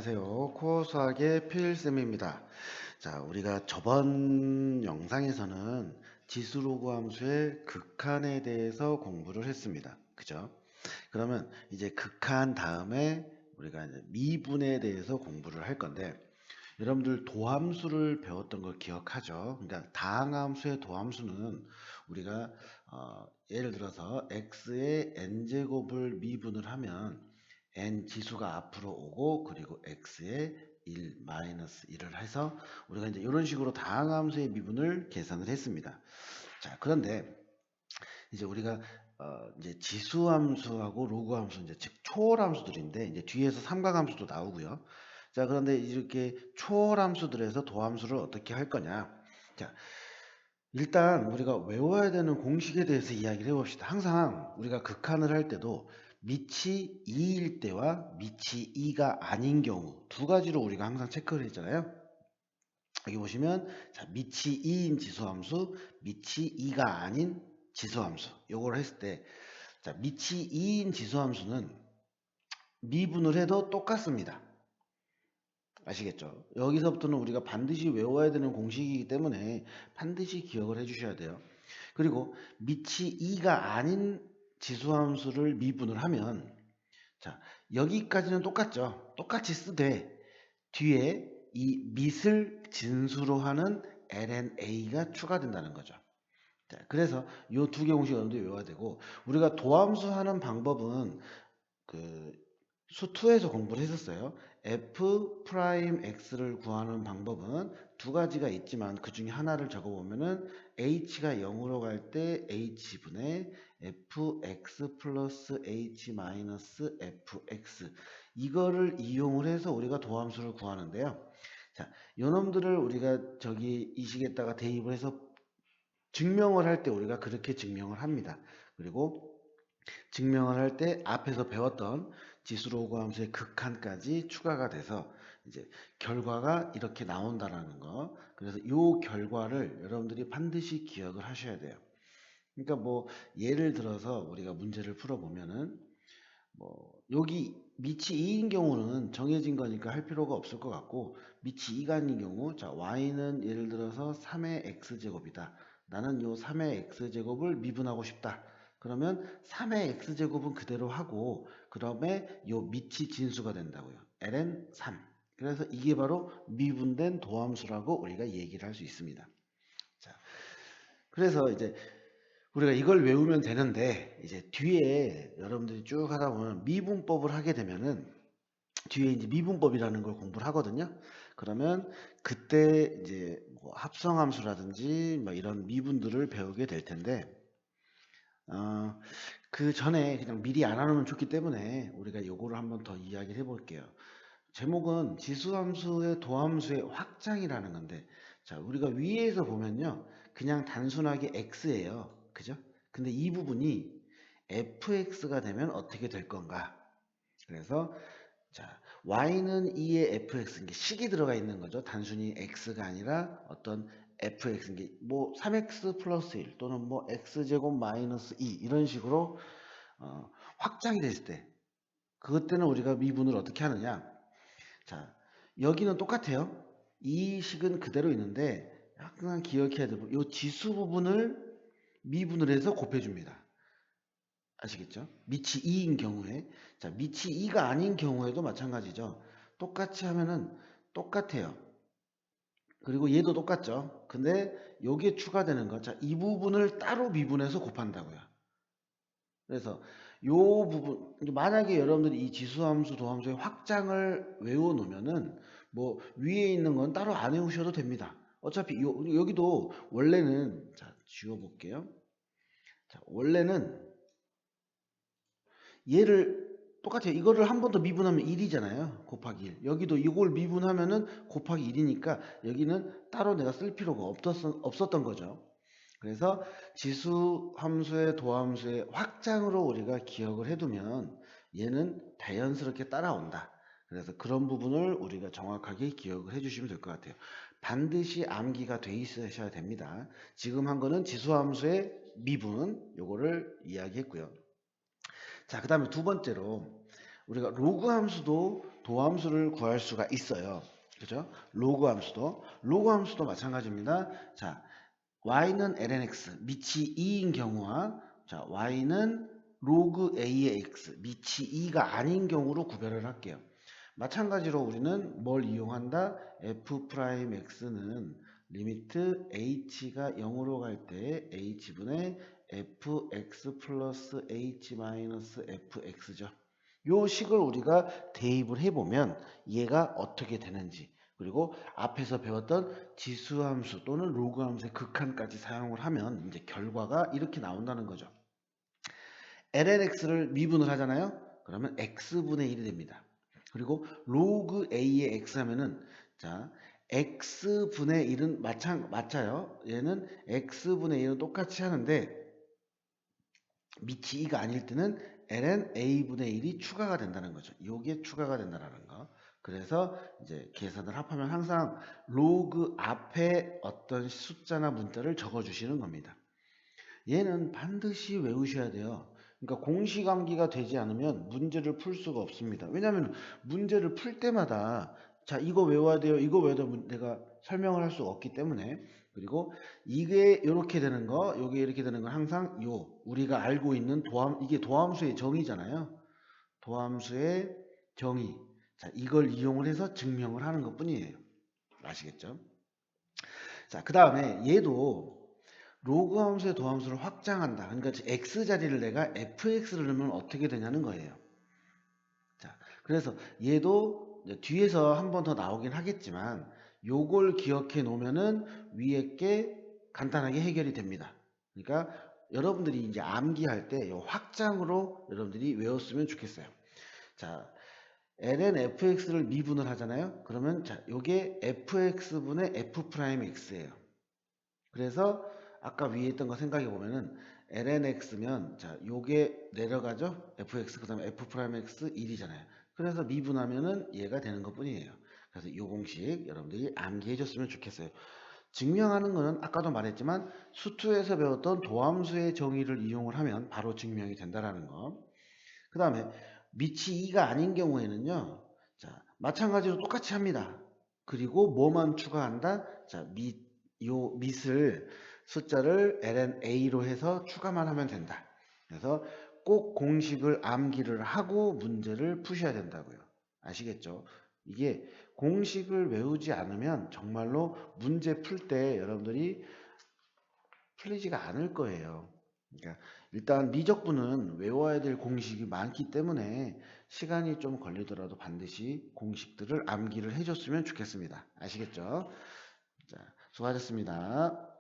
안녕하세요. 코어 수학의 필쌤입니다. 자, 우리가 저번 영상에서는 지수로그 함수의 극한에 대해서 공부를 했습니다. 그죠? 그러면 이제 극한 다음에 우리가 이제 미분에 대해서 공부를 할 건데, 여러분들 도함수를 배웠던 걸 기억하죠? 그러니까 다항함수의 도함수는 우리가 예를 들어서 x의 n제곱을 미분을 하면 n 지수가 앞으로 오고 그리고 x의 1 마이너스 1을 해서 우리가 이제 이런 식으로 다항함수의 미분을 계산을 했습니다. 자, 그런데 이제 우리가 이제 지수함수하고 로그함수 이제 즉 초월함수들인데 이제 뒤에서 삼각함수도 나오고요. 자, 그런데 이렇게 초월함수들에서 도함수를 어떻게 할 거냐? 자, 일단 우리가 외워야 되는 공식에 대해서 이야기를 해봅시다. 항상 우리가 극한을 할 때도 밑이 2일 때와 밑이 2가 아닌 경우 두 가지로 우리가 항상 체크를 했잖아요. 여기 보시면 자, 밑이 2인 지수함수, 밑이 2가 아닌 지수함수 요걸 했을 때 자, 밑이 2인 지수함수는 미분을 해도 똑같습니다. 아시겠죠? 여기서부터는 우리가 반드시 외워야 되는 공식이기 때문에 반드시 기억을 해 주셔야 돼요. 그리고 밑이 2가 아닌 지수함수를 미분을 하면 자, 여기까지는 똑같죠. 똑같이 쓰되 뒤에 이 밑을 진수로 하는 lna가 추가된다는 거죠. 자, 그래서 이 두 개 공식 여러분들이 외워야 되고 우리가 도함수 하는 방법은 그 수2에서 공부를 했었어요. f 프라임 x를 구하는 방법은 두 가지가 있지만 그 중에 하나를 적어보면은 h가 0으로 갈 때 h분의 fx 플러스 h 마이너스 fx 이거를 이용을 해서 우리가 도함수를 구하는데요. 자, 요놈들을 우리가 저기 이 식에다가 대입을 해서 증명을 할 때 우리가 그렇게 증명을 합니다. 그리고 증명을 할 때 앞에서 배웠던 지수로그 함수의 극한까지 추가가 돼서 이제 결과가 이렇게 나온다라는 거. 그래서 이 결과를 여러분들이 반드시 기억을 하셔야 돼요. 그러니까 뭐 예를 들어서 우리가 문제를 풀어보면은 뭐 여기 밑이 2인 경우는 정해진 거니까 할 필요가 없을 것 같고 밑이 2가 아닌 경우 자 y는 예를 들어서 3의 x제곱이다. 나는 요 3의 x제곱을 미분하고 싶다. 그러면 3의 x제곱은 그대로 하고 그다음에 요 밑이 진수가 된다고요. ln 3. 그래서 이게 바로 미분된 도함수라고 우리가 얘기를 할 수 있습니다. 자, 그래서 이제 우리가 이걸 외우면 되는데 이제 뒤에 여러분들이 쭉 하다 보면 미분법을 하게 되면은 뒤에 이제 미분법이라는 걸 공부를 하거든요. 그러면 그때 이제 뭐 합성함수라든지 뭐 이런 미분들을 배우게 될 텐데 그 전에 그냥 미리 알아놓으면 좋기 때문에 우리가 요거를 한번 더 이야기를 해볼게요. 제목은 지수함수의 도함수의 확장이라는 건데 자 우리가 위에서 보면요 그냥 단순하게 x예요 그죠 근데 이 부분이 fx가 되면 어떻게 될 건가 그래서 자 y는 2의 fx 이게 식이 들어가 있는 거죠 단순히 x가 아니라 어떤 fx 이게 뭐 3x 플러스 1 또는 뭐 x제곱 마이너스 2 이런 식으로 확장이 됐을 때 그것 때는 우리가 미분을 어떻게 하느냐 자, 여기는 똑같아요. 이 식은 그대로 있는데 약간 기억해야 되고 이 지수 부분을 미분을 해서 곱해줍니다. 아시겠죠? 밑이 2인 경우에 자 밑이 2가 아닌 경우에도 마찬가지죠. 똑같이 하면은 똑같아요. 그리고 얘도 똑같죠. 근데 여기에 추가되는 거, 자, 이 부분을 따로 미분해서 곱한다고요. 그래서 요 부분 만약에 여러분들이 이 지수함수 도함수의 확장을 외워 놓으면은 뭐 위에 있는 건 따로 안 외우셔도 됩니다. 어차피 여기도 원래는 자 지워 볼게요. 자 원래는 얘를 똑같아요. 이거를 한 번 더 미분하면 1이잖아요. 곱하기 1. 여기도 이걸 미분하면은 곱하기 1이니까 여기는 따로 내가 쓸 필요가 없었던 거죠. 그래서 지수 함수의 도함수의 확장으로 우리가 기억을 해두면 얘는 자연스럽게 따라온다. 그래서 그런 부분을 우리가 정확하게 기억을 해주시면 될 것 같아요. 반드시 암기가 돼 있으셔야 됩니다. 지금 한 거는 지수 함수의 미분 요거를 이야기했고요. 자, 그 다음에 두 번째로 우리가 로그 함수도 도함수를 구할 수가 있어요. 그죠? 로그 함수도 마찬가지입니다. 자, y는 lnx 밑이 2인 경우와 자, y는 로그 a의 x 밑이 2가 아닌 경우로 구별을 할게요. 마찬가지로 우리는 뭘 이용한다? f'x는 리미트 h가 0으로 갈 때 h분의 fx 플러스 h 마이너스 fx죠. 요 식을 우리가 대입을 해보면 얘가 어떻게 되는지 그리고 앞에서 배웠던 지수함수 또는 로그함수의 극한까지 사용을 하면 이제 결과가 이렇게 나온다는 거죠. lnx를 미분을 하잖아요. 그러면 x분의 1이 됩니다. 그리고 로그 a의 x 하면은 자 x분의 1은 맞아요. 얘는 x분의 1은 똑같이 하는데 밑이 2가 아닐 때는 ln a분의 1이 추가가 된다는 거죠. 요게 추가가 된다는 거. 그래서 이제 계산을 합하면 항상 로그 앞에 어떤 숫자나 문자를 적어 주시는 겁니다. 얘는 반드시 외우셔야 돼요. 그러니까 공식 암기가 되지 않으면 문제를 풀 수가 없습니다. 왜냐하면 문제를 풀 때마다 자 이거 외워야 돼요. 이거 외워야 돼요. 내가 설명을 할 수가 없기 때문에 그리고 이게 이렇게 되는 거, 이게 이렇게 되는 건 항상 요 우리가 알고 있는 이게 도함수의 정의잖아요. 도함수의 정의. 자 이걸 이용을 해서 증명을 하는 것뿐이에요. 아시겠죠? 자, 그 다음에 얘도 로그 함수의 도함수를 확장한다. 그러니까 x 자리를 내가 fx를 넣으면 어떻게 되냐는 거예요. 자, 그래서 얘도 뒤에서 한 번 더 나오긴 하겠지만 요걸 기억해 놓으면은 위에 게 간단하게 해결이 됩니다. 그러니까 여러분들이 이제 암기할 때 요 확장으로 여러분들이 외웠으면 좋겠어요. 자, ln fx를 미분을 하잖아요. 그러면 자, 요게 fx분의 f'x예요. 그래서 아까 위에 있던 거 생각해 보면은 lnx면 자 요게 내려가죠. fx 그다음에 f'x 1이잖아요. 그래서 미분하면은 얘가 되는 것뿐이에요. 그래서 요 공식 여러분들이 암기해 줬으면 좋겠어요. 증명하는 거는 아까도 말했지만 수투에서 배웠던 도함수의 정의를 이용을 하면 바로 증명이 된다라는 거. 그 다음에 밑이 2가 아닌 경우에는요. 자, 마찬가지로 똑같이 합니다. 그리고 뭐만 추가한다? 자, 요 밑을 숫자를 lna로 해서 추가만 하면 된다. 그래서 꼭 공식을 암기를 하고 문제를 푸셔야 된다고요. 아시겠죠? 이게 공식을 외우지 않으면 정말로 문제 풀 때 여러분들이 풀리지가 않을 거예요. 그러니까 일단 미적분은 외워야 될 공식이 많기 때문에 시간이 좀 걸리더라도 반드시 공식들을 암기를 해줬으면 좋겠습니다. 아시겠죠? 자, 수고하셨습니다.